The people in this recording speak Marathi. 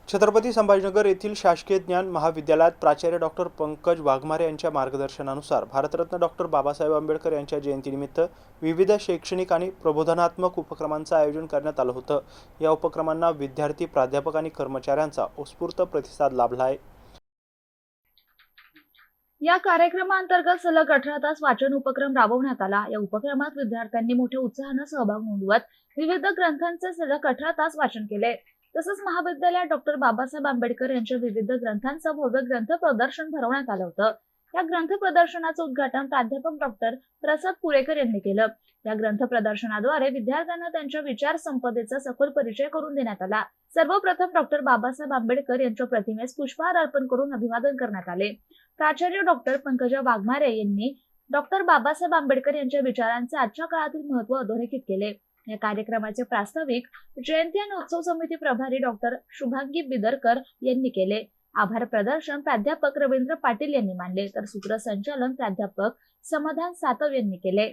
छत्रपती संभाजीनगर येथील शासकीय ज्ञान महाविद्यालयात प्राचार्य डॉक्टर पंकज वाघमारे यांच्या मार्गदर्शनानुसार भारतरत्न डॉक्टर बाबासाहेब आंबेडकर यांच्या जयंतीनिमित्त विविध शैक्षणिक आणि प्रबोधनात्मक उपक्रमांचं आयोजन करण्यात आलं होतं। या उपक्रमांना विद्यार्थी, प्राध्यापक आणि कर्मचाऱ्यांचा उत्स्फूर्त प्रतिसाद लाभला आहे। या कार्यक्रमांतर्गत सलग 18 तास वाचन उपक्रम राबवण्यात आला। या उपक्रमात विद्यार्थ्यांनी मोठ्या उत्साहाने सहभाग नोंदवत विविध ग्रंथांचे सलग 18 तास वाचन केले। तसंच महाविद्यालयात डॉक्टर बाबासाहेब आंबेडकर यांच्या विविध ग्रंथांचं भव्य ग्रंथ प्रदर्शन भरवण्यात आलं होतं। या ग्रंथ प्रदर्शनाचं उद्घाटन प्राध्यापक डॉक्टर प्रसाद पुरेकर यांनी केलं। या ग्रंथ प्रदर्शनाद्वारे विद्यार्थ्यांना त्यांच्या विचार संपदेचा सखोल परिचय करून देण्यात आला। सर्वप्रथम डॉक्टर बाबासाहेब आंबेडकर यांच्या प्रतिमेस पुष्पहार अर्पण करून अभिवादन करण्यात आले। प्राचार्य डॉक्टर पंकज वाघमारे यांनी डॉक्टर बाबासाहेब आंबेडकर यांच्या विचारांचे आजच्या काळातील महत्त्व अधोरेखित केले। या कार्यक्रमाचे प्रास्ताविक जयंती आणि उत्सव समिती प्रभारी डॉक्टर शुभांगी बिदरकर यांनी केले। आभार प्रदर्शन प्राध्यापक रवींद्र पाटील यांनी मानले, तर सूत्रसंचालन प्राध्यापक समाधान सातव यांनी केले।